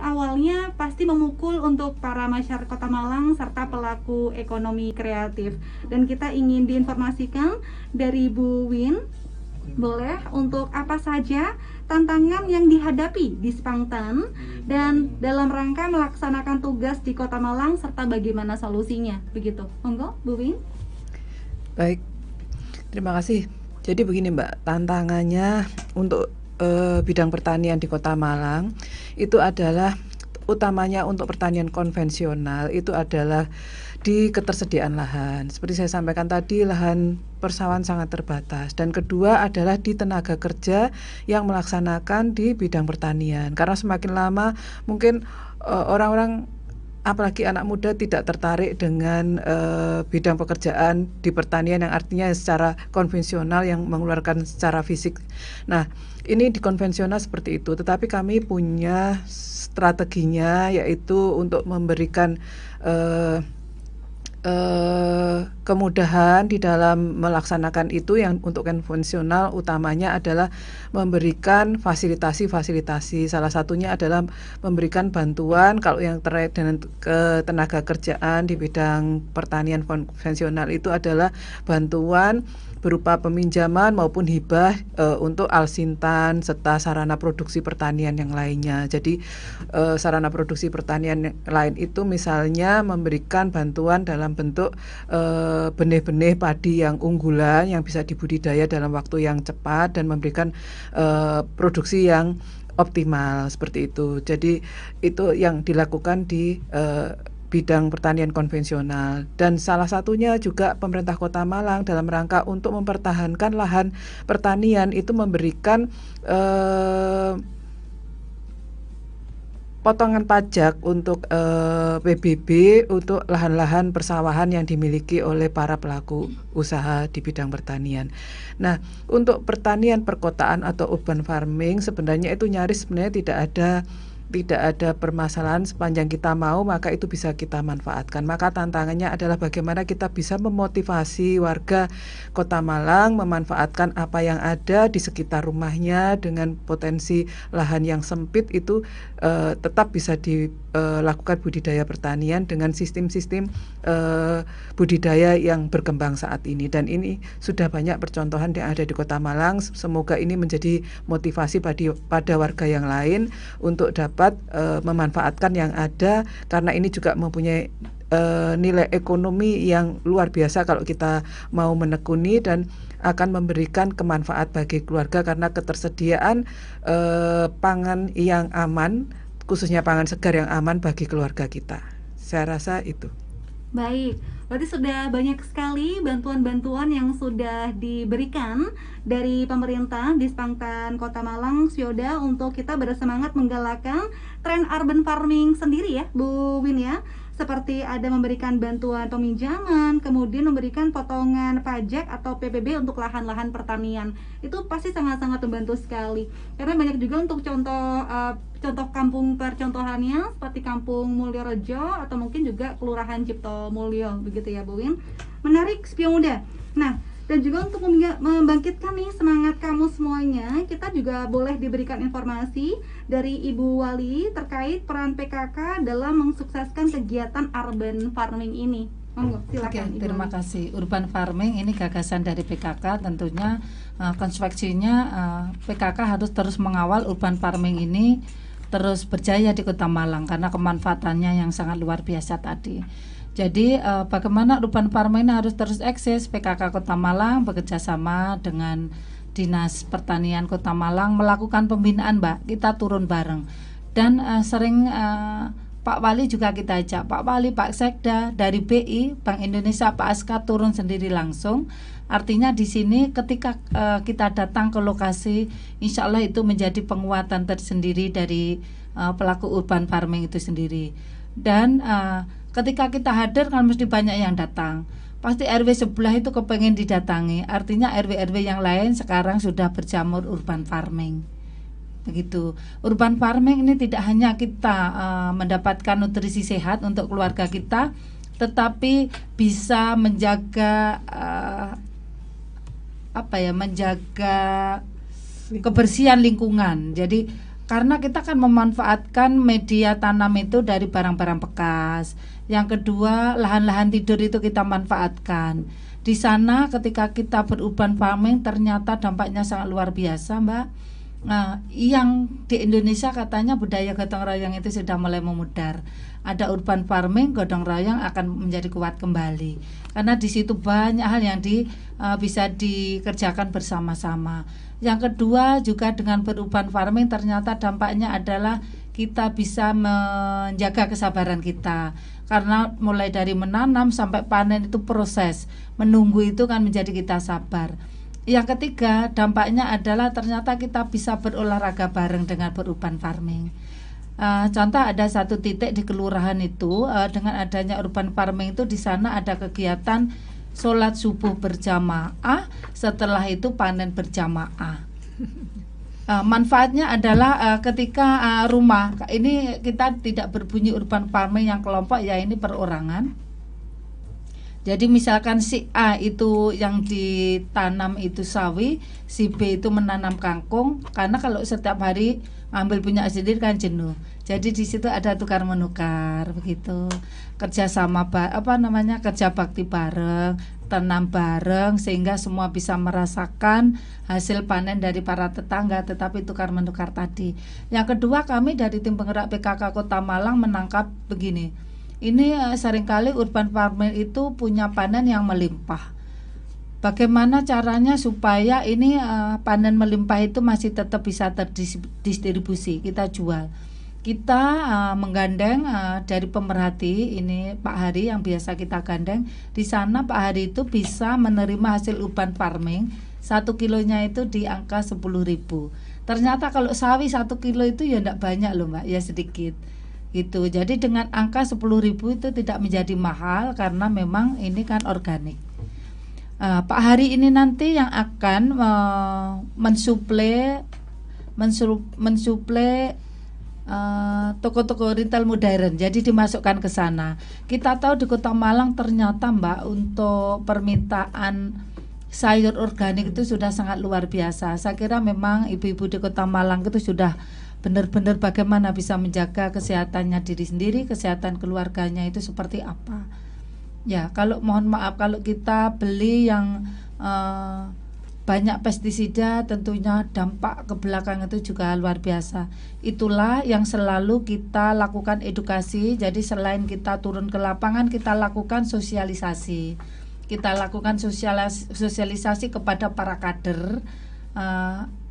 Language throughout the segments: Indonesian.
awalnya pasti memukul untuk para masyarakat Kota Malang serta pelaku ekonomi kreatif. Dan kita ingin diinformasikan dari Bu Win, boleh, untuk apa saja tantangan yang dihadapi di Spangtan dan dalam rangka melaksanakan tugas di Kota Malang serta bagaimana solusinya, begitu. Monggo, Bu Win. Baik, terima kasih. Jadi begini Mbak, tantangannya untuk bidang pertanian di Kota Malang itu adalah utamanya untuk pertanian konvensional itu adalah di ketersediaan lahan. Seperti saya sampaikan tadi, lahan persawahan sangat terbatas. Dan kedua adalah di tenaga kerja yang melaksanakan di bidang pertanian. Karena semakin lama mungkin orang-orang apalagi anak muda tidak tertarik dengan bidang pekerjaan di pertanian yang artinya secara konvensional yang mengeluarkan secara fisik. Nah, ini di konvensional seperti itu, tetapi kami punya strateginya yaitu untuk memberikan kemudahan di dalam melaksanakan itu. Yang untuk konvensional utamanya adalah memberikan fasilitasi. Salah satunya adalah memberikan bantuan kalau yang terkait dengan ketenaga kerjaan di bidang pertanian konvensional itu adalah bantuan berupa peminjaman maupun hibah untuk alsintan serta sarana produksi pertanian yang lainnya. Jadi sarana produksi pertanian yang lain itu misalnya memberikan bantuan dalam bentuk benih-benih padi yang unggulan yang bisa dibudidaya dalam waktu yang cepat dan memberikan produksi yang optimal seperti itu. Jadi itu yang dilakukan di bidang pertanian konvensional. Dan salah satunya juga pemerintah Kota Malang dalam rangka untuk mempertahankan lahan pertanian itu memberikan potongan pajak untuk PBB untuk lahan-lahan persawahan yang dimiliki oleh para pelaku usaha di bidang pertanian. Nah, untuk pertanian perkotaan atau urban farming sebenarnya itu nyaris sebenarnya tidak ada permasalahan sepanjang kita mau, maka itu bisa kita manfaatkan. Maka tantangannya adalah bagaimana kita bisa memotivasi warga Kota Malang memanfaatkan apa yang ada di sekitar rumahnya dengan potensi lahan yang sempit itu tetap bisa dilakukan budidaya pertanian dengan sistem-sistem budidaya yang berkembang saat ini. Dan ini sudah banyak percontohan yang ada di Kota Malang. Semoga ini menjadi motivasi pada warga yang lain untuk dapat memanfaatkan yang ada, karena ini juga mempunyai nilai ekonomi yang luar biasa kalau kita mau menekuni dan akan memberikan kemanfaat bagi keluarga karena ketersediaan pangan yang aman, khususnya pangan segar yang aman bagi keluarga kita. Saya rasa itu. Baik, berarti sudah banyak sekali bantuan-bantuan yang sudah diberikan dari pemerintah di Spangtan Kota Malang, Syoda, untuk kita bersemangat menggalakkan tren urban farming sendiri ya, Bu Win ya. Seperti ada memberikan bantuan peminjaman, kemudian memberikan potongan pajak atau PPB untuk lahan-lahan pertanian. Itu pasti sangat-sangat membantu sekali. Karena banyak juga untuk contoh kampung percontohannya seperti Kampung Mulyorejo atau mungkin juga Kelurahan Cipto Mulyo, begitu ya Bu Win. Menarik Spio Muda. Nah, dan juga untuk membangkitkan nih semangat kamu semuanya, kita juga boleh diberikan informasi dari Ibu Wali terkait peran PKK dalam mensukseskan kegiatan urban farming ini. Monggo, silakan. Oke, terima kasih. Urban farming ini gagasan dari PKK, tentunya konsepsinya PKK harus terus mengawal urban farming ini terus berjaya di Kota Malang karena kemanfaatannya yang sangat luar biasa tadi. Jadi bagaimana urban farming ini harus terus eksis. PKK Kota Malang bekerjasama dengan Dinas Pertanian Kota Malang melakukan pembinaan, Mbak. Kita turun bareng dan sering Pak Wali juga kita ajak, Pak Wali, Pak Sekda dari BI, Bank Indonesia, Pak Aska turun sendiri langsung. Artinya di sini ketika kita datang ke lokasi, insya Allah itu menjadi penguatan tersendiri dari pelaku urban farming itu sendiri. Dan ketika kita hadir kan mesti banyak yang datang. Pasti RW sebelah itu kepengen didatangi. Artinya RW-RW yang lain sekarang sudah berjamur urban farming. Begitu. Urban farming ini tidak hanya kita mendapatkan nutrisi sehat untuk keluarga kita, tetapi bisa menjaga menjaga kebersihan lingkungan. Jadi karena kita kan memanfaatkan media tanam itu dari barang-barang bekas. Yang kedua, lahan-lahan tidur itu kita manfaatkan. Di sana ketika kita berurban farming ternyata dampaknya sangat luar biasa, Mbak. Nah, yang di Indonesia katanya budaya gotong royong itu sudah mulai memudar. Ada urban farming, gotong royong akan menjadi kuat kembali. Karena di situ banyak hal yang bisa dikerjakan bersama-sama. Yang kedua juga dengan berurban farming ternyata dampaknya adalah kita bisa menjaga kesabaran kita. Karena mulai dari menanam sampai panen itu proses. Menunggu itu kan menjadi kita sabar. Yang ketiga, dampaknya adalah ternyata kita bisa berolahraga bareng dengan berurban farming. Contoh ada satu titik di kelurahan itu dengan adanya urban farming itu di sana ada kegiatan sholat subuh berjamaah, setelah itu panen berjamaah. Manfaatnya adalah ketika rumah ini kita tidak berbunyi urban farming yang kelompok, ya ini perorangan. Jadi misalkan si A itu yang ditanam itu sawi, si B itu menanam kangkung, karena kalau setiap hari ambil punya sendiri kan jenuh. Jadi di situ ada tukar menukar begitu. Kerjasama kerja bakti bareng, tanam bareng sehingga semua bisa merasakan hasil panen dari para tetangga, tetapi tukar menukar tadi. Yang kedua, kami dari tim penggerak PKK Kota Malang menangkap begini. Ini seringkali urban farming itu punya panen yang melimpah. Bagaimana caranya supaya ini panen melimpah itu masih tetap bisa terdistribusi, kita jual. Kita menggandeng dari pemerhati, ini Pak Hari yang biasa kita gandeng. Di sana Pak Hari itu bisa menerima hasil urban farming, 1 kilonya itu di angka 10.000. Ternyata kalau sawi 1 kilo itu ya enggak banyak loh Mbak, ya sedikit. Gitu. Jadi dengan angka 10.000 itu tidak menjadi mahal karena memang ini kan organik. Pak Hari ini nanti yang akan mensuplai toko-toko retail modern, jadi dimasukkan ke sana. Kita tahu di Kota Malang ternyata Mbak untuk permintaan sayur organik itu sudah sangat luar biasa. Saya kira memang ibu-ibu di Kota Malang itu sudah benar-benar bagaimana bisa menjaga kesehatannya diri sendiri, kesehatan keluarganya itu seperti apa. Ya, kalau mohon maaf kalau kita beli yang banyak pestisida, tentunya dampak ke belakang itu juga luar biasa. Itulah yang selalu kita lakukan edukasi. Jadi selain kita turun ke lapangan, kita lakukan sosialisasi. Kita lakukan sosialisasi kepada para kader.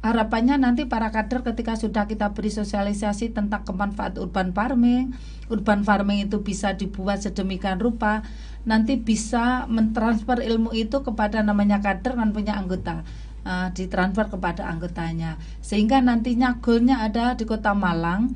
Harapannya nanti para kader ketika sudah kita beri sosialisasi tentang kemanfaat urban farming itu bisa dibuat sedemikian rupa, nanti bisa mentransfer ilmu itu kepada namanya kader kan punya anggota, ditransfer kepada anggotanya, sehingga nantinya goalnya ada di Kota Malang,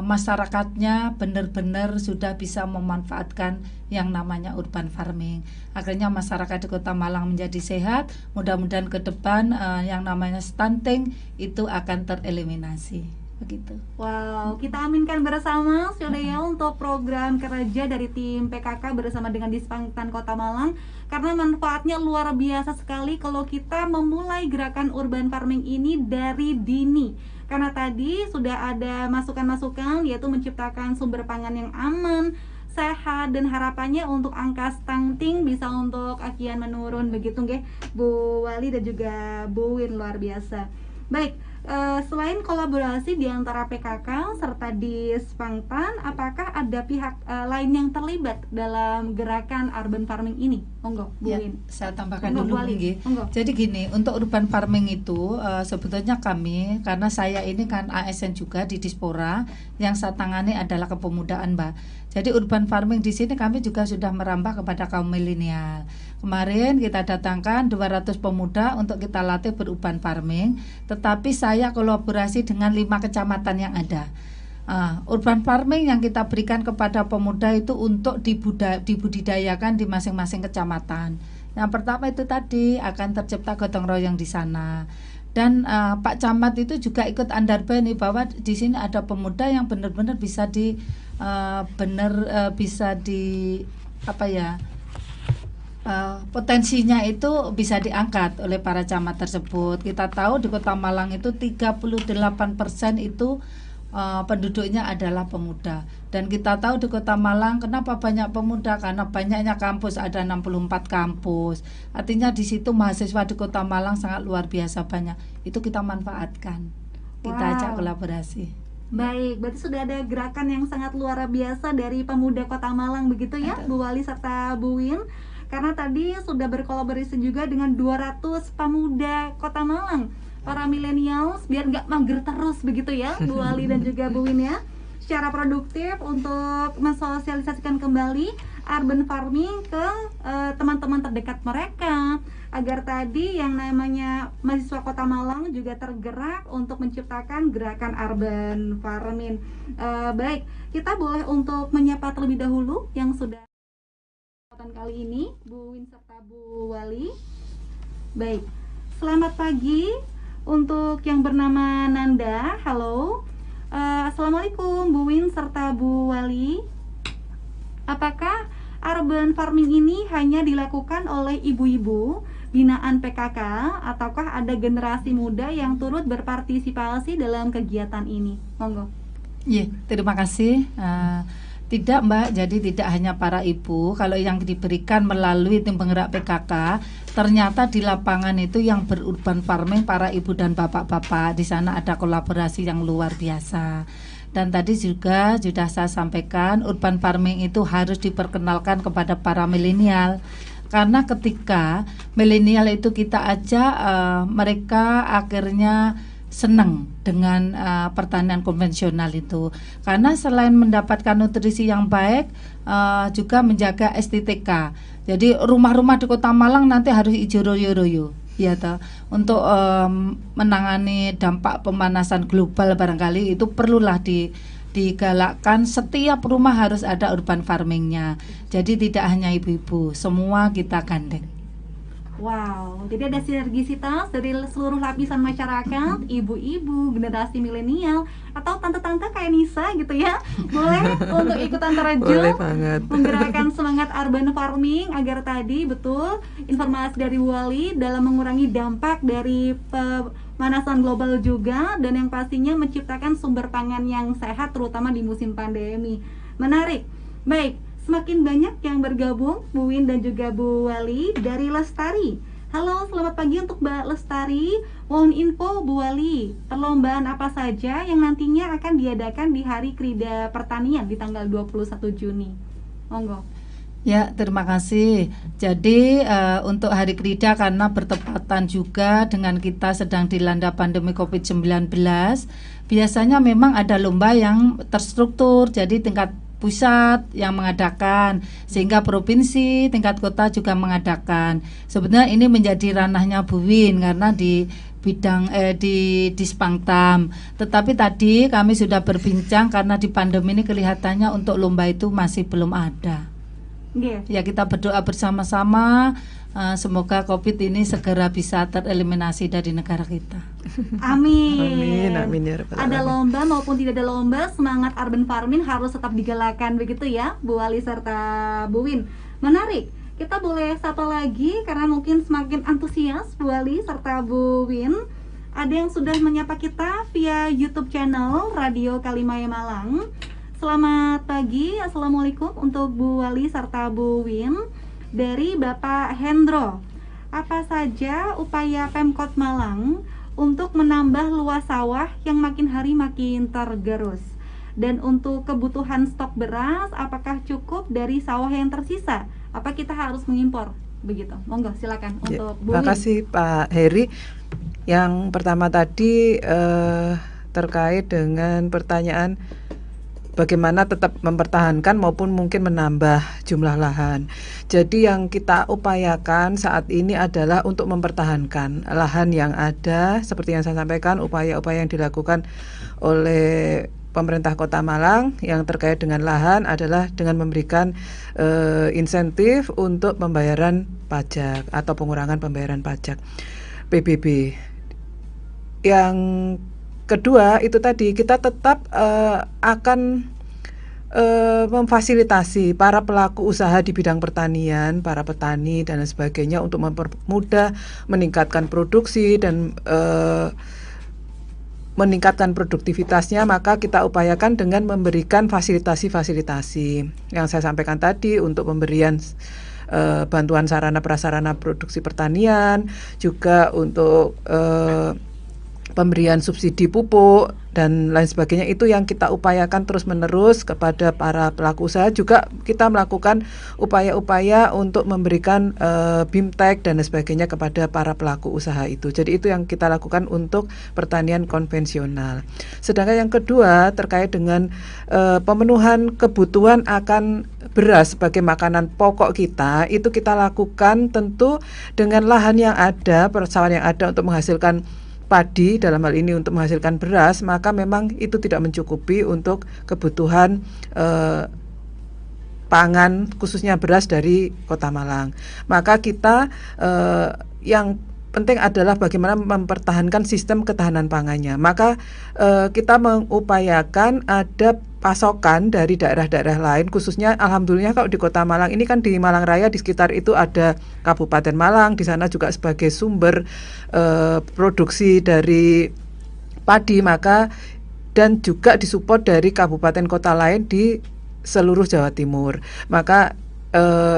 masyarakatnya benar-benar sudah bisa memanfaatkan yang namanya urban farming. Akhirnya masyarakat di Kota Malang menjadi sehat. Mudah-mudahan ke depan yang namanya stunting itu akan tereliminasi. Begitu. Wow, kita aminkan bersama Syodaya untuk program kerja dari tim PKK bersama dengan Dispangtan Kota Malang, karena manfaatnya luar biasa sekali kalau kita memulai gerakan urban farming ini dari dini. Karena tadi sudah ada masukan-masukan, yaitu menciptakan sumber pangan yang aman, sehat, dan harapannya untuk angka stunting bisa untuk kian menurun begitu nggih Bu Wali dan juga Bu Win, luar biasa. Baik, selain kolaborasi di antara PKK serta Dispangtan, apakah ada pihak lain yang terlibat dalam gerakan urban farming ini? Monggo, Bu Ya, Win. saya tambahkan Monggo, dulu Bu Wali. nggih. Monggo. Jadi gini, untuk urban farming itu sebetulnya kami, karena saya ini kan ASN juga di Dispora, yang saya tangani adalah kepemudaan, Mbak. Jadi urban farming di sini kami juga sudah merambah kepada kaum milenial. Kemarin kita datangkan 200 pemuda untuk kita latih berurban farming, tetapi saya kolaborasi dengan 5 kecamatan yang ada. Urban farming yang kita berikan kepada pemuda itu untuk dibudidayakan di masing-masing kecamatan. Yang pertama itu tadi akan tercipta gotong royong di sana. Dan Pak Camat itu juga ikut andarbani bahwa di sini ada pemuda yang benar-benar bisa potensinya itu bisa diangkat oleh para camat tersebut. Kita tahu di Kota Malang itu 38% itu penduduknya adalah pemuda. Dan kita tahu di Kota Malang kenapa banyak pemuda, karena banyaknya kampus, ada 64 kampus. Artinya di situ mahasiswa di Kota Malang sangat luar biasa banyak. Itu kita manfaatkan. Kita ajak kolaborasi. Baik, berarti sudah ada gerakan yang sangat luar biasa dari pemuda Kota Malang begitu ya, Bu Wali serta Bu Win. Karena tadi sudah berkolaborasi juga dengan 200 pemuda Kota Malang, para milenials, biar nggak mager terus begitu ya, Bu Wali dan juga Bu Win ya, secara produktif untuk mensosialisasikan kembali urban farming ke teman-teman terdekat mereka, agar tadi yang namanya mahasiswa Kota Malang juga tergerak untuk menciptakan gerakan urban farming. Baik, kita boleh untuk menyapa terlebih dahulu yang sudah kali ini, Bu Win serta Bu Wali. Baik, selamat pagi untuk yang bernama Nanda. Halo, assalamualaikum Bu Win serta Bu Wali. Apakah urban farming ini hanya dilakukan oleh ibu-ibu binaan PKK ataukah ada generasi muda yang turut berpartisipasi dalam kegiatan ini? Monggo. Iya, terima kasih. Tidak Mbak, jadi tidak hanya para ibu. Kalau yang diberikan melalui tim penggerak PKK, ternyata di lapangan itu yang berurban farming para ibu dan bapak-bapak. Di sana ada kolaborasi yang luar biasa. Dan tadi juga sudah saya sampaikan, urban farming itu harus diperkenalkan kepada para milenial. Karena ketika milenial itu kita ajak, mereka akhirnya senang dengan pertanian konvensional itu, karena selain mendapatkan nutrisi yang baik, juga menjaga estetika. Jadi rumah-rumah di Kota Malang nanti harus hijau royo-royo, ya toh. Untuk menangani dampak pemanasan global barangkali itu perlulah digalakkan, setiap rumah harus ada urban farmingnya. Jadi tidak hanya ibu-ibu, semua kita gandeng. Wow, jadi ada sinergisitas dari seluruh lapisan masyarakat, ibu-ibu, generasi milenial, atau tante-tante kayak Nisa gitu ya, boleh untuk ikutan terjun, menggerakkan semangat urban farming agar tadi betul informasi dari Wali dalam mengurangi dampak dari pemanasan global juga, dan yang pastinya menciptakan sumber pangan yang sehat terutama di musim pandemi. Menarik. Baik, semakin banyak yang bergabung, Bu Win dan juga Bu Wali dari Lestari. Halo, selamat pagi untuk Mbak Lestari. Mohon info Bu Wali, perlombaan apa saja yang nantinya akan diadakan di Hari Krida Pertanian di tanggal 21 Juni? Monggo. Ya, terima kasih. Jadi untuk Hari Krida karena bertepatan juga dengan kita sedang dilanda pandemi COVID-19, biasanya memang ada lomba yang terstruktur, jadi tingkat pusat yang mengadakan, sehingga provinsi, tingkat kota juga mengadakan. Sebenarnya ini menjadi ranahnya Bu Win karena di bidang di Dispangtam. Tetapi tadi kami sudah berbincang karena di pandemi ini kelihatannya untuk lomba itu masih belum ada. Ya, kita berdoa bersama-sama, semoga COVID ini segera bisa tereliminasi dari negara kita. Amin. Amin ya rabbal ada alamin. lomba maupun tidak ada lomba, semangat urban farming harus tetap digalakan begitu ya, Bu Wali serta Bu Win. Menarik. Kita boleh sapa lagi karena mungkin semakin antusias Bu Wali serta Bu Win. Ada yang sudah menyapa kita via YouTube channel Radio Kalimaya Malang. Selamat pagi, assalamualaikum untuk Bu Wali serta Bu Win. Dari Bapak Hendro, apa saja upaya Pemkot Malang untuk menambah luas sawah yang makin hari makin tergerus? Dan untuk kebutuhan stok beras, apakah cukup dari sawah yang tersisa? Apa kita harus mengimpor? Begitu, monggo silakan untuk Bu Win. Terima kasih Pak Heri. Yang pertama tadi terkait dengan pertanyaan bagaimana tetap mempertahankan maupun mungkin menambah jumlah lahan. Jadi yang kita upayakan saat ini adalah untuk mempertahankan lahan yang ada. Seperti yang saya sampaikan, upaya-upaya yang dilakukan oleh pemerintah Kota Malang yang terkait dengan lahan adalah dengan memberikan insentif untuk pembayaran pajak atau pengurangan pembayaran pajak PBB. Yang kedua itu tadi kita tetap akan memfasilitasi para pelaku usaha di bidang pertanian, para petani dan lain sebagainya untuk mempermudah meningkatkan produksi dan meningkatkan produktivitasnya, maka kita upayakan dengan memberikan fasilitasi-fasilitasi yang saya sampaikan tadi untuk pemberian bantuan sarana prasarana produksi pertanian, juga untuk pemberian subsidi pupuk dan lain sebagainya. Itu yang kita upayakan terus-menerus kepada para pelaku usaha. Juga kita melakukan upaya-upaya untuk memberikan BIMTEK dan lain sebagainya kepada para pelaku usaha itu. Jadi itu yang kita lakukan untuk pertanian konvensional. Sedangkan yang kedua terkait dengan pemenuhan kebutuhan akan beras sebagai makanan pokok kita, itu kita lakukan tentu dengan lahan yang ada, persawahan yang ada untuk menghasilkan padi, dalam hal ini untuk menghasilkan beras, maka memang itu tidak mencukupi untuk kebutuhan pangan khususnya beras dari Kota Malang. Maka kita yang penting adalah bagaimana mempertahankan sistem ketahanan pangannya. Maka kita mengupayakan ada pasokan dari daerah-daerah lain, khususnya alhamdulillah kalau di Kota Malang ini kan, di Malang Raya di sekitar itu ada Kabupaten Malang, di sana juga sebagai sumber produksi dari padi, maka dan juga disupport dari kabupaten kota lain di seluruh Jawa Timur. Maka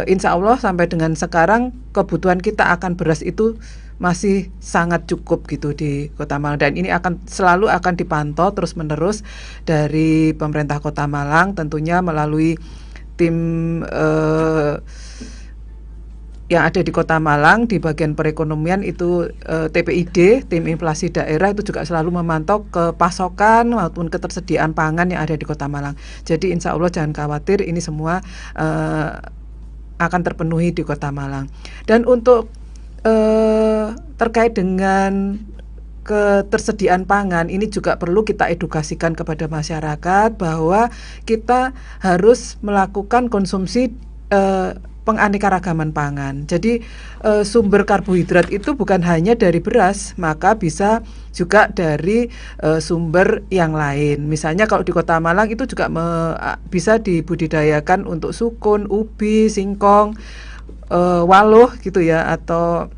insya Allah sampai dengan sekarang kebutuhan kita akan beras itu masih sangat cukup gitu di Kota Malang, dan ini selalu akan dipantau terus-menerus dari pemerintah Kota Malang, tentunya melalui tim yang ada di Kota Malang di bagian perekonomian itu, TPID, tim inflasi daerah, itu juga selalu memantau ke pasokan maupun ketersediaan pangan yang ada di Kota Malang. Jadi insya Allah jangan khawatir, ini semua akan terpenuhi di Kota Malang. Dan untuk terkait dengan ketersediaan pangan, ini juga perlu kita edukasikan kepada masyarakat bahwa kita harus melakukan konsumsi penganekaragaman pangan. Jadi sumber karbohidrat itu bukan hanya dari beras, maka bisa juga dari sumber yang lain. Misalnya kalau di Kota Malang itu juga bisa dibudidayakan untuk sukun, ubi, singkong, waluh gitu ya, atau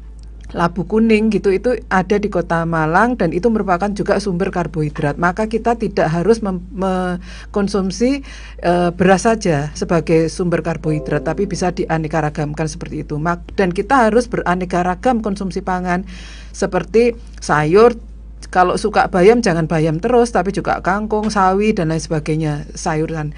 labu kuning gitu, itu ada di Kota Malang dan itu merupakan juga sumber karbohidrat. Maka kita tidak harus mengkonsumsi beras saja sebagai sumber karbohidrat, tapi bisa dianeka-ragamkan seperti itu. Dan kita harus beraneka ragam konsumsi pangan, seperti sayur. Kalau suka bayam jangan bayam terus, tapi juga kangkung, sawi dan lain sebagainya, sayuran.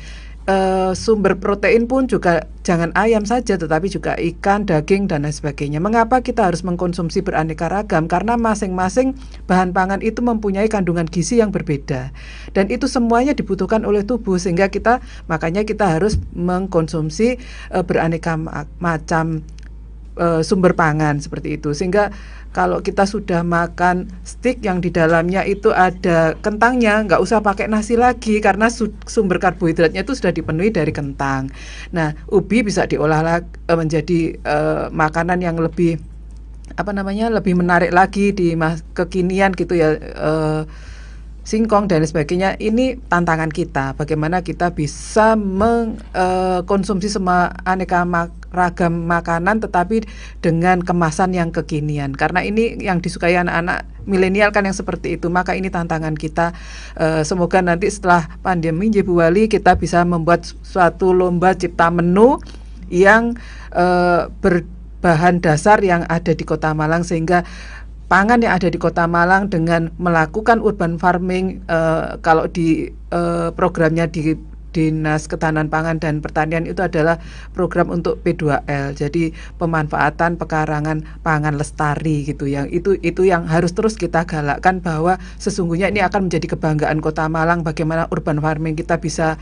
Sumber protein pun juga jangan ayam saja, tetapi juga ikan, daging dan lain sebagainya. Mengapa kita harus mengkonsumsi beraneka ragam? Karena masing-masing bahan pangan itu mempunyai kandungan gizi yang berbeda, dan itu semuanya dibutuhkan oleh tubuh, sehingga makanya kita harus mengkonsumsi beraneka macam sumber pangan seperti itu. Sehingga kalau kita sudah makan stik yang di dalamnya itu ada kentangnya, nggak usah pakai nasi lagi karena sumber karbohidratnya itu sudah dipenuhi dari kentang. Nah, ubi bisa diolah menjadi makanan yang lebih lebih menarik lagi di kekinian gitu ya, singkong dan sebagainya. Ini tantangan kita, bagaimana kita bisa mengkonsumsi semua aneka ragam makanan tetapi dengan kemasan yang kekinian, karena ini yang disukai anak-anak milenial kan yang seperti itu. Maka ini tantangan kita. Semoga nanti setelah pandemi Bu Wali kita bisa membuat suatu lomba cipta menu yang berbahan dasar yang ada di Kota Malang, sehingga pangan yang ada di Kota Malang dengan melakukan urban farming, kalau di programnya di Dinas Ketahanan Pangan dan Pertanian itu adalah program untuk P2L, jadi pemanfaatan pekarangan pangan lestari gitu, yang itu yang harus terus kita galakkan, bahwa sesungguhnya ini akan menjadi kebanggaan Kota Malang, bagaimana urban farming kita bisa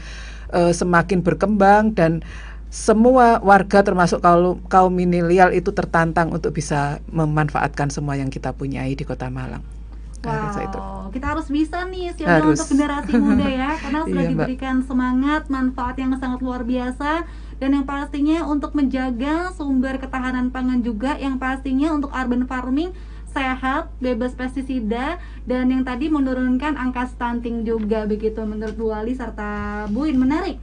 semakin berkembang dan semua warga termasuk kaum milenial itu tertantang untuk bisa memanfaatkan semua yang kita punyai di Kota Malang. Wow, kita harus bisa nih untuk generasi muda ya, karena sudah diberikan semangat, manfaat yang sangat luar biasa, dan yang pastinya untuk menjaga sumber ketahanan pangan juga, yang pastinya untuk urban farming sehat, bebas pestisida, dan yang tadi menurunkan angka stunting juga begitu menurut Bu Wali serta Bu In. Menarik.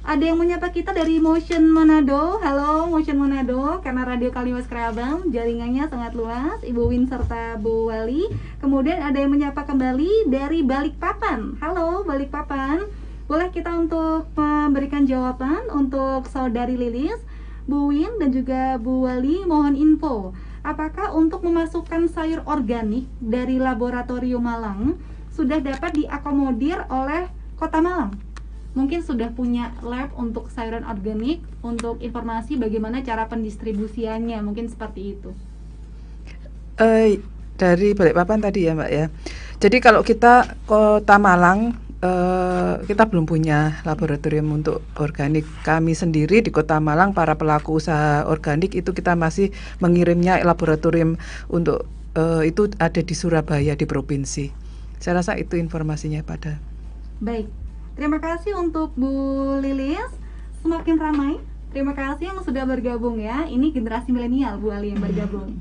Ada yang menyapa kita dari Motion Manado. Halo Motion Manado, karena Radio Kalimas Kerabang jaringannya sangat luas, Ibu Win serta Bu Wali. Kemudian ada yang menyapa kembali dari Balikpapan. Halo Balikpapan, boleh kita untuk memberikan jawaban untuk Saudari Lilis, Bu Win dan juga Bu Wali, mohon info. Apakah untuk memasukkan sayur organik dari Laboratorium Malang sudah dapat diakomodir oleh Kota Malang? Mungkin sudah punya lab untuk sayuran organik, untuk informasi bagaimana cara pendistribusiannya, mungkin seperti itu. Dari Balikpapan tadi ya Mbak ya. Jadi kalau kita Kota Malang, kita belum punya laboratorium untuk organik. Kami sendiri di Kota Malang, para pelaku usaha organik itu kita masih mengirimnya laboratorium untuk itu ada di Surabaya, di provinsi. Saya rasa itu informasinya pada. Baik. Terima kasih untuk Bu Lilis, semakin ramai. Terima kasih yang sudah bergabung ya. Ini generasi milenial Bu Ali yang bergabung.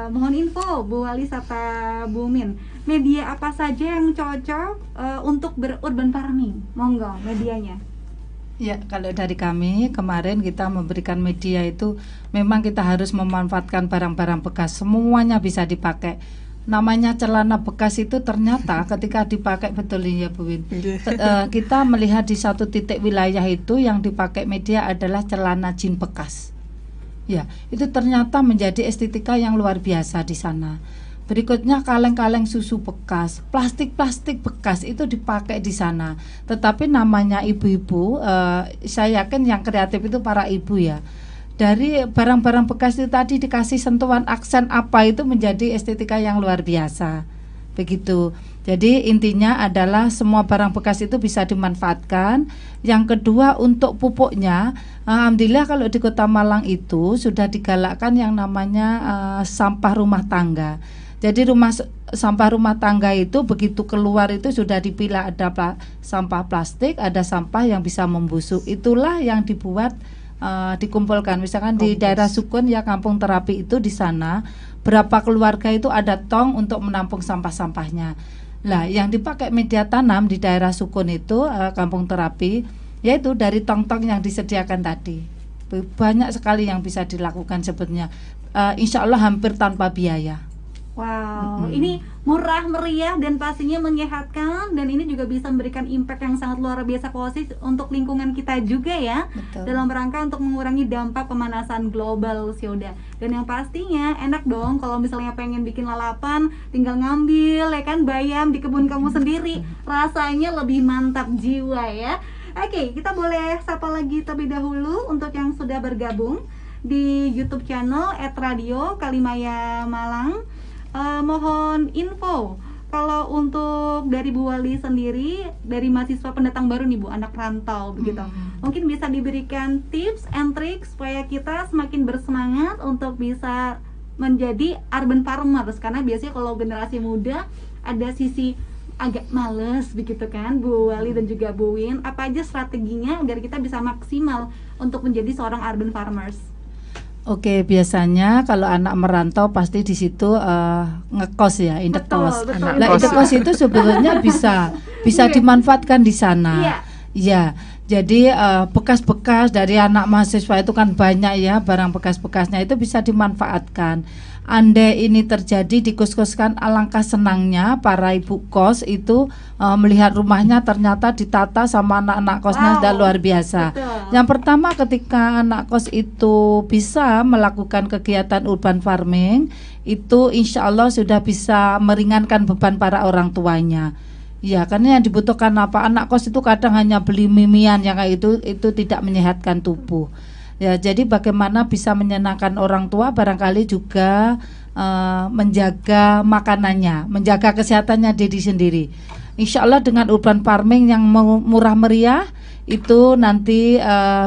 Mohon info Bu Ali serta Bu Min. Media apa saja yang cocok untuk berurban farming? Monggo medianya. Ya, kalau dari kami kemarin kita memberikan media itu memang kita harus memanfaatkan barang-barang bekas. Semuanya bisa dipakai. Namanya celana bekas itu ternyata ketika dipakai, betul ya Bu Win, kita melihat di satu titik wilayah itu yang dipakai media adalah celana jin bekas. Ya, itu ternyata menjadi estetika yang luar biasa di sana. Berikutnya kaleng-kaleng susu bekas, plastik-plastik bekas itu dipakai di sana. Tetapi namanya ibu-ibu, saya yakin yang kreatif itu para ibu ya. Dari barang-barang bekas itu tadi dikasih sentuhan aksen apa itu menjadi estetika yang luar biasa. Begitu. Jadi intinya adalah semua barang bekas itu bisa dimanfaatkan. Yang kedua untuk pupuknya, alhamdulillah kalau di Kota Malang itu sudah digalakkan yang namanya sampah rumah tangga. Jadi sampah rumah tangga itu begitu keluar itu sudah dipilah, ada sampah plastik, ada sampah yang bisa membusuk. Itulah yang dibuat dikumpulkan. Misalkan di daerah Sukun ya, kampung terapi itu di sana berapa keluarga itu ada tong untuk menampung sampah-sampahnya. Lah yang dipakai media tanam di daerah Sukun itu kampung terapi yaitu dari tong-tong yang disediakan tadi. Banyak sekali yang bisa dilakukan sebetulnya. Insya Allah hampir tanpa biaya. Wow, ini murah meriah dan pastinya menyehatkan, dan ini juga bisa memberikan impact yang sangat luar biasa positif untuk lingkungan kita juga ya. Betul. Dalam rangka untuk mengurangi dampak pemanasan global Sioda. Dan yang pastinya enak dong kalau misalnya pengen bikin lalapan, tinggal ngambil ya kan bayam di kebun kamu sendiri, rasanya lebih mantap jiwa ya. Oke, kita boleh sapa lagi terlebih dahulu untuk yang sudah bergabung di YouTube channel @radio Kalimaya Malang. Mohon info kalau untuk dari Bu Wali sendiri, dari mahasiswa pendatang baru nih Bu, anak rantau begitu, mungkin bisa diberikan tips and tricks supaya kita semakin bersemangat untuk bisa menjadi urban farmers, karena biasanya kalau generasi muda ada sisi agak males begitu kan Bu Wali dan juga Bu Win. Apa aja strateginya agar kita bisa maksimal untuk menjadi seorang urban farmers? Oke, biasanya kalau anak merantau pasti di situ ngekos ya, indekos. Nah, indekos itu sebetulnya bisa dimanfaatkan di sana. Ya, jadi bekas-bekas dari anak mahasiswa itu kan banyak ya, barang bekas-bekasnya itu bisa dimanfaatkan. Andai ini terjadi di kos-kos kan, alangkah senangnya para ibu kos itu melihat rumahnya ternyata ditata sama anak-anak kosnya. Sudah luar biasa. Betul. Yang pertama ketika anak kos itu bisa melakukan kegiatan urban farming, itu insya Allah sudah bisa meringankan beban para orang tuanya. Ya, karena yang dibutuhkan apa, anak kos itu kadang hanya beli mimian yang kayak itu tidak menyehatkan tubuh. Ya, jadi bagaimana bisa menyenangkan orang tua, barangkali juga menjaga makanannya, menjaga kesehatannya diri sendiri. Insya Allah dengan urban farming yang murah meriah itu nanti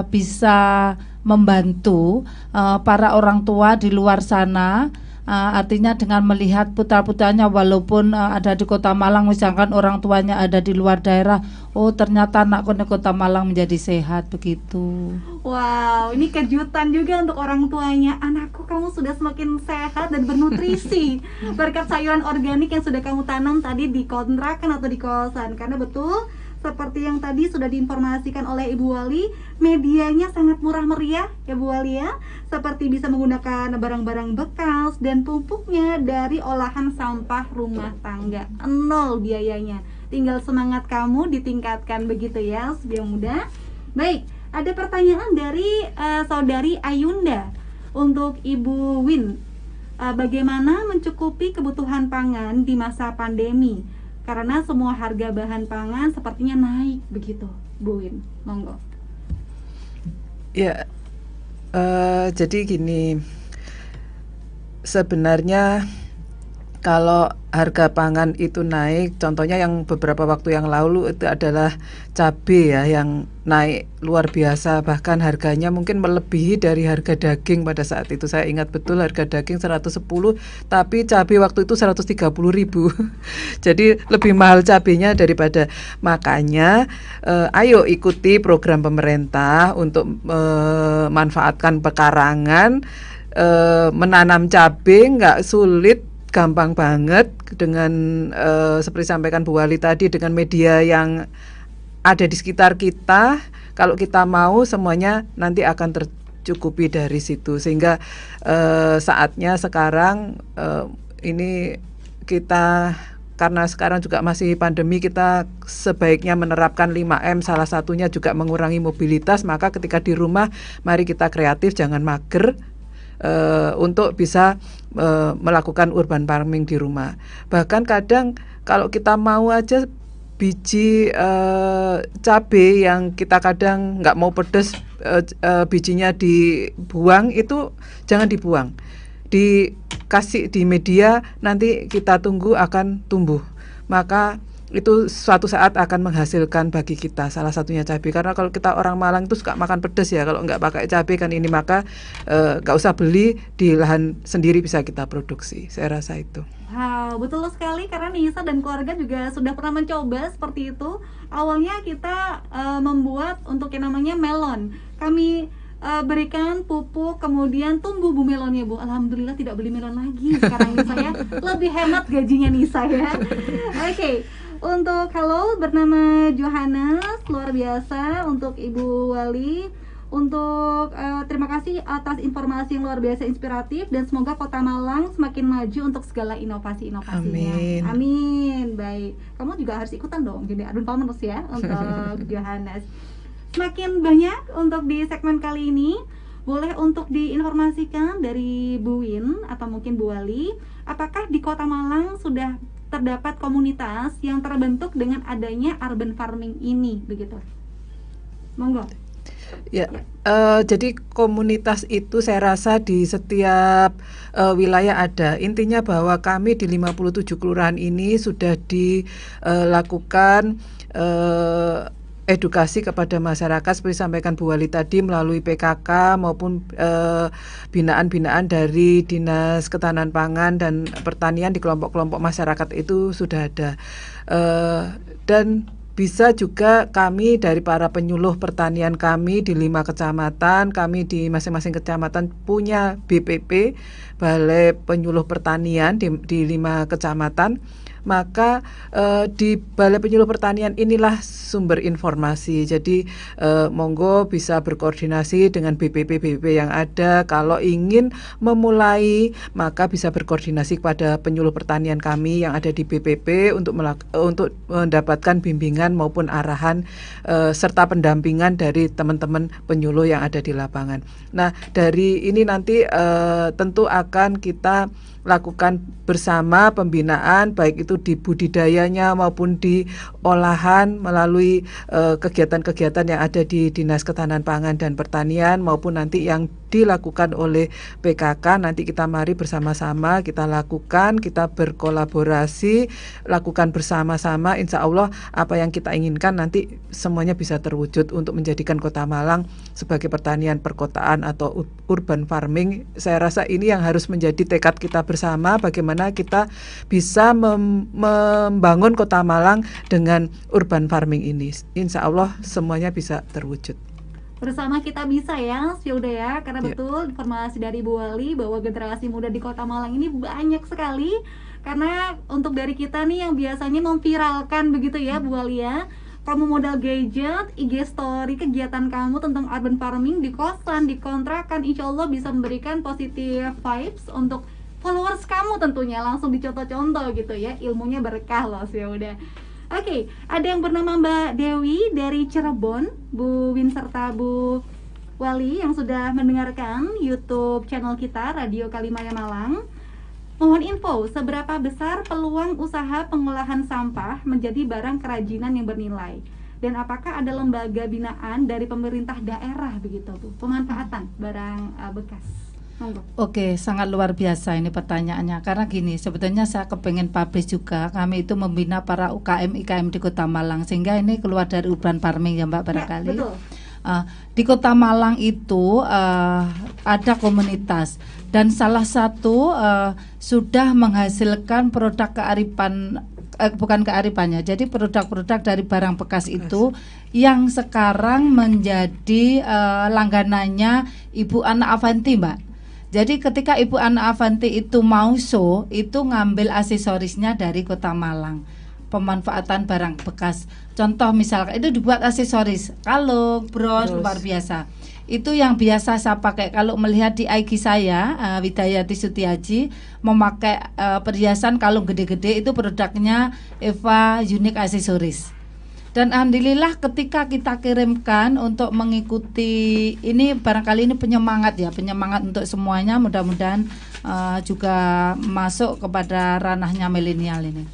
bisa membantu para orang tua di luar sana. Artinya dengan melihat putra-putranya walaupun ada di Kota Malang, misalkan orang tuanya ada di luar daerah, oh ternyata anakku di Kota Malang menjadi sehat begitu. Wow, ini kejutan juga untuk orang tuanya. Anakku, kamu sudah semakin sehat dan bernutrisi berkat sayuran organik yang sudah kamu tanam tadi di kontrakan atau di kosan. Karena betul seperti yang tadi sudah diinformasikan oleh Ibu Wali, medianya sangat murah meriah ya Bu Wali ya, seperti bisa menggunakan barang-barang bekas dan pupuknya dari olahan sampah rumah tangga, nol biayanya. Tinggal semangat kamu ditingkatkan begitu ya, biar mudah. Baik, ada pertanyaan dari saudari Ayunda untuk Ibu Win. Bagaimana mencukupi kebutuhan pangan di masa pandemi? Karena semua harga bahan pangan sepertinya naik begitu, Bu Win. Monggo. Ya, jadi gini, sebenarnya kalau harga pangan itu naik, contohnya yang beberapa waktu yang lalu itu adalah cabai ya yang naik luar biasa, bahkan harganya mungkin melebihi dari harga daging pada saat itu. Saya ingat betul harga daging 110, tapi cabai waktu itu 130.000. Jadi lebih mahal cabainya daripada, makanya ayo ikuti program pemerintah untuk memanfaatkan pekarangan, menanam cabai nggak sulit, gampang banget dengan seperti sampaikan Bu Wali tadi, dengan media yang ada di sekitar kita. Kalau kita mau, semuanya nanti akan tercukupi dari situ. Sehingga saatnya sekarang ini kita, karena sekarang juga masih pandemi, kita sebaiknya menerapkan 5M, salah satunya juga mengurangi mobilitas. Maka ketika di rumah, mari kita kreatif, jangan mager, untuk bisa melakukan urban farming di rumah. Bahkan kadang kalau kita mau aja, biji cabai yang kita kadang nggak mau pedas, bijinya dibuang, itu jangan dibuang, dikasih di media, nanti kita tunggu akan tumbuh. Maka itu suatu saat akan menghasilkan bagi kita, salah satunya cabai. Karena kalau kita orang Malang itu suka makan pedas ya, kalau nggak pakai cabai kan ini, maka nggak usah beli, di lahan sendiri bisa kita produksi. Saya rasa itu. Wow, betul sekali, karena Nisa dan keluarga juga sudah pernah mencoba seperti itu. Awalnya kita membuat untuk yang namanya melon. Kami berikan pupuk, kemudian tumbuh Bu melonnya Bu. Alhamdulillah tidak beli melon lagi sekarang Nisa ya. Lebih hemat gajinya Nisa ya. Oke. Untuk halo, bernama Johannes, luar biasa untuk Ibu Wali. Untuk terima kasih atas informasi yang luar biasa inspiratif, dan semoga Kota Malang semakin maju untuk segala inovasi-inovasinya. Amin. Amin. Baik, kamu juga harus ikutan dong jadi adun pamanus ya untuk Johannes. Semakin banyak untuk di segmen kali ini. Boleh untuk diinformasikan dari Bu Win atau mungkin Bu Wali, apakah di Kota Malang sudah terdapat komunitas yang terbentuk dengan adanya urban farming ini begitu? Monggo. Ya, jadi komunitas itu saya rasa di setiap wilayah ada. Intinya bahwa kami di 57 kelurahan ini sudah dilakukan edukasi kepada masyarakat seperti sampaikan Bu Wali tadi, melalui PKK maupun binaan-binaan dari Dinas Ketahanan Pangan dan Pertanian di kelompok-kelompok masyarakat itu sudah ada. Dan bisa juga kami dari para penyuluh pertanian kami di 5 kecamatan, kami di masing-masing kecamatan punya BPP, Balai Penyuluh Pertanian di 5 kecamatan. Maka di Balai Penyuluh Pertanian inilah sumber informasi. Jadi monggo bisa berkoordinasi dengan BPP yang ada. Kalau ingin memulai, maka bisa berkoordinasi kepada penyuluh pertanian kami yang ada di BPP untuk mendapatkan bimbingan maupun arahan serta pendampingan dari teman-teman penyuluh yang ada di lapangan. Nah, dari ini nanti tentu akan kita lakukan bersama pembinaan, baik itu di budidayanya maupun di olahan, melalui kegiatan-kegiatan yang ada di Dinas Ketahanan Pangan dan Pertanian maupun nanti yang dilakukan oleh PKK. Nanti kita mari bersama-sama kita lakukan, kita berkolaborasi, lakukan bersama-sama. Insya Allah apa yang kita inginkan nanti semuanya bisa terwujud untuk menjadikan Kota Malang sebagai pertanian perkotaan atau urban farming. Saya rasa ini yang harus menjadi tekad kita bersama, bagaimana kita bisa membangun Kota Malang dengan urban farming ini. Insya Allah semuanya bisa terwujud. Bersama kita bisa ya, Syuda ya, karena betul informasi dari Bu Wali bahwa generasi muda di Kota Malang ini banyak sekali. Karena untuk dari kita nih yang biasanya memviralkan begitu ya Bu Wali ya, kamu modal gadget, IG story, kegiatan kamu tentang urban farming di kosan, di kontrakan, insya Allah bisa memberikan positive vibes untuk followers kamu tentunya. Langsung dicontoh-contoh gitu ya, ilmunya berkah loh ya udah. Oke, ada yang bernama Mbak Dewi dari Cirebon, Bu Win serta Bu Wali yang sudah mendengarkan YouTube channel kita Radio Kalimaya Malang. Mohon info, seberapa besar peluang usaha pengolahan sampah menjadi barang kerajinan yang bernilai? Dan apakah ada lembaga binaan dari pemerintah daerah begitu Bu, pemanfaatan barang bekas? Monggo. Oke, sangat luar biasa ini pertanyaannya. Karena gini, sebetulnya saya kepengen publish juga. Kami itu membina para UKM IKM di Kota Malang, sehingga ini keluar dari urban farming ya Mbak barangkali. Ya, betul. Di Kota Malang itu ada komunitas dan salah satu sudah menghasilkan produk kearifan, bukan kearifannya, jadi produk-produk dari barang bekas itu yang sekarang menjadi langganannya Ibu Ana Avanti Mbak. Jadi ketika Ibu Ana Avanti itu mau show, itu ngambil aksesorisnya dari Kota Malang, pemanfaatan barang bekas. Contoh misalkan itu dibuat aksesoris, kalung, bros, luar biasa. Itu yang biasa saya pakai kalau melihat di IG saya, Widayati Sutiaji, memakai perhiasan kalung gede-gede, itu produknya Eva Unique Accessories. Dan alhamdulillah ketika kita kirimkan untuk mengikuti ini, barangkali ini penyemangat ya, penyemangat untuk semuanya, mudah-mudahan juga masuk kepada ranahnya milenial ini.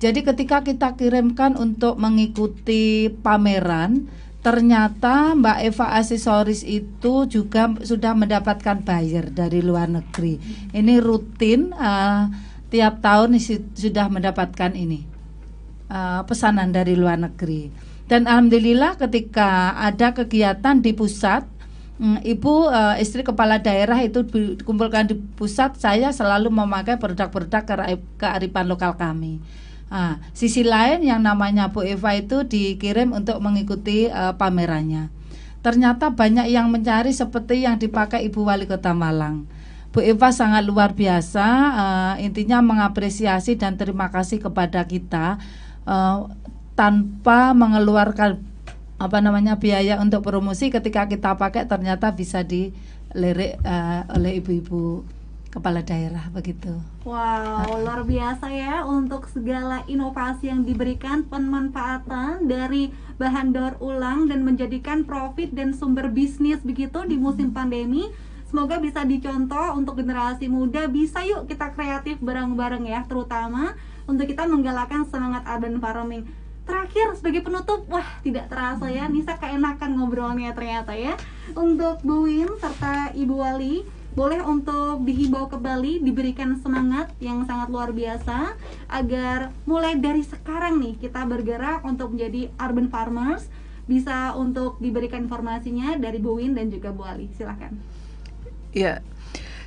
Jadi ketika kita kirimkan untuk mengikuti pameran, ternyata Mbak Eva Aksesoris itu juga sudah mendapatkan buyer dari luar negeri. Ini rutin tiap tahun sudah mendapatkan ini pesanan dari luar negeri. Dan alhamdulillah ketika ada kegiatan di pusat, Ibu istri kepala daerah itu dikumpulkan di pusat, saya selalu memakai produk-produk kearifan lokal kami. Sisi lain yang namanya Bu Eva itu dikirim untuk mengikuti pamerannya. Ternyata banyak yang mencari seperti yang dipakai Ibu Wali Kota Malang. Bu Eva sangat luar biasa, intinya mengapresiasi dan terima kasih kepada kita tanpa mengeluarkan biaya untuk promosi. Ketika kita pakai ternyata bisa dilirik oleh ibu-ibu kepala daerah begitu. Wow, luar biasa ya untuk segala inovasi yang diberikan, pemanfaatan dari bahan daur ulang dan menjadikan profit dan sumber bisnis begitu di musim pandemi. Semoga bisa dicontoh untuk generasi muda. Bisa yuk kita kreatif bareng-bareng ya, terutama untuk kita menggalakkan semangat urban farming. Terakhir sebagai penutup, wah tidak terasa ya, Nisa keenakan ngobrolnya ternyata ya. Untuk Bu Win serta Ibu Wali, boleh untuk dihimbau kembali, diberikan semangat yang sangat luar biasa agar mulai dari sekarang nih kita bergerak untuk menjadi urban farmers. Bisa untuk diberikan informasinya dari Bu Win dan juga Bu Ali, silahkan. Ya,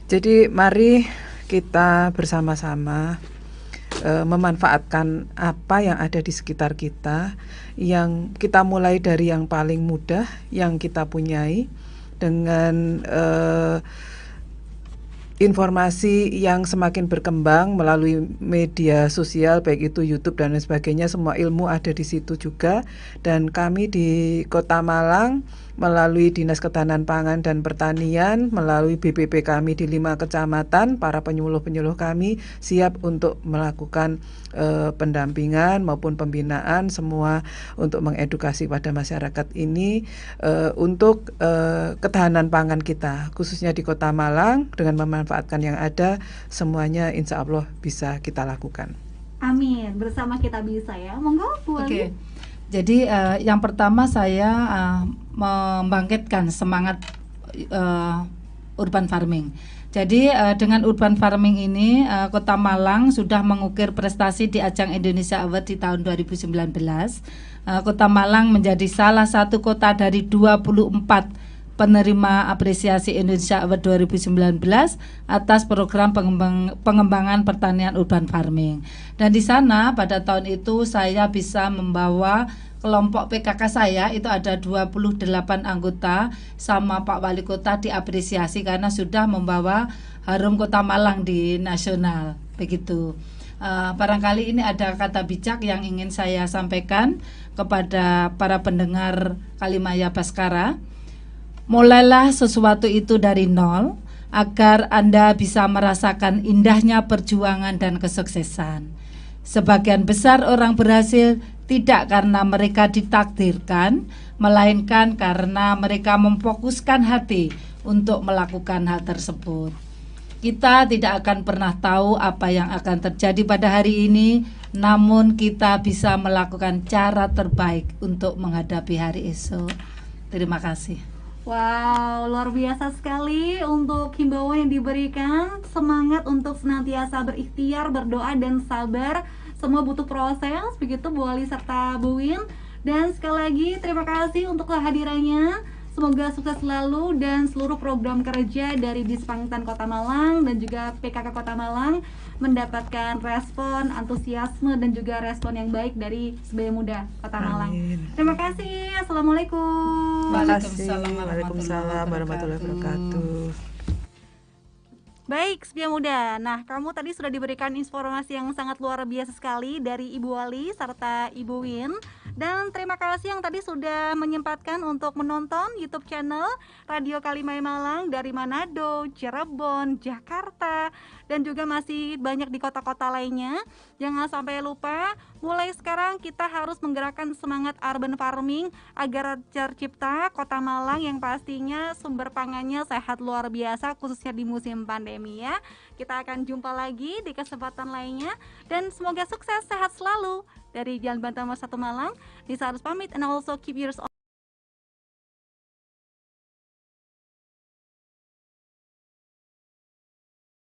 jadi mari kita bersama-sama memanfaatkan apa yang ada di sekitar kita, yang kita mulai dari yang paling mudah yang kita punyai dengan informasi yang semakin berkembang melalui media sosial, baik itu YouTube dan lain sebagainya, semua ilmu ada di situ juga. Dan kami di Kota Malang melalui Dinas Ketahanan Pangan dan Pertanian, melalui BPP kami di 5 kecamatan, para penyuluh-penyuluh kami siap untuk melakukan pendampingan maupun pembinaan, semua untuk mengedukasi pada masyarakat ini untuk ketahanan pangan kita, khususnya di Kota Malang. Dengan memanfaatkan yang ada, semuanya insya Allah bisa kita lakukan. Amin, bersama kita bisa ya. Monggo Bu Ali. Oke. Jadi yang pertama saya membangkitkan semangat urban farming. Jadi dengan urban farming ini Kota Malang sudah mengukir prestasi di ajang Indonesia Award di tahun 2019. Kota Malang menjadi salah satu kota dari 24 penerima apresiasi Indonesia Award 2019 atas program pengembangan pertanian urban farming. Dan di sana pada tahun itu saya bisa membawa kelompok PKK saya, itu ada 28 anggota, sama Pak Wali Kota diapresiasi karena sudah membawa harum Kota Malang di nasional begitu. Barangkali ini ada kata bijak yang ingin saya sampaikan kepada para pendengar Kalimaya Baskara, mulailah sesuatu itu dari nol agar Anda bisa merasakan indahnya perjuangan dan kesuksesan. Sebagian besar orang berhasil tidak karena mereka ditakdirkan, melainkan karena mereka memfokuskan hati untuk melakukan hal tersebut. Kita tidak akan pernah tahu apa yang akan terjadi pada hari ini, namun kita bisa melakukan cara terbaik untuk menghadapi hari esok. Terima kasih. Wow, luar biasa sekali untuk himbauan yang diberikan. Semangat untuk senantiasa berikhtiar, berdoa, dan sabar. Semua butuh proses, begitu Bu Ali serta Bu Win. Dan sekali lagi terima kasih untuk kehadirannya. Semoga sukses selalu dan seluruh program kerja dari Dispangtan Kota Malang dan juga PKK Kota Malang mendapatkan respon, antusiasme dan juga respon yang baik dari Sebaya Muda Kota Malang. Amin. Terima kasih. Assalamualaikum. Terima kasih. Waalaikumsalam Waalaikumsalam warahmatullahi wabarakatuh. Baik, Sebaya Muda. Nah, kamu tadi sudah diberikan informasi yang sangat luar biasa sekali dari Ibu Ali serta Ibu Win. Dan terima kasih yang tadi sudah menyempatkan untuk menonton YouTube channel Radio Kalimaya Malang dari Manado, Cirebon, Jakarta, dan juga masih banyak di kota-kota lainnya. Jangan sampai lupa, mulai sekarang kita harus menggerakkan semangat urban farming agar tercipta Kota Malang yang pastinya sumber pangannya sehat luar biasa, khususnya di musim pandemi ya. Kita akan jumpa lagi di kesempatan lainnya dan semoga sukses, sehat selalu. Dari Jalan Bantaman 1 Malang, Nisa harus pamit and also keep yours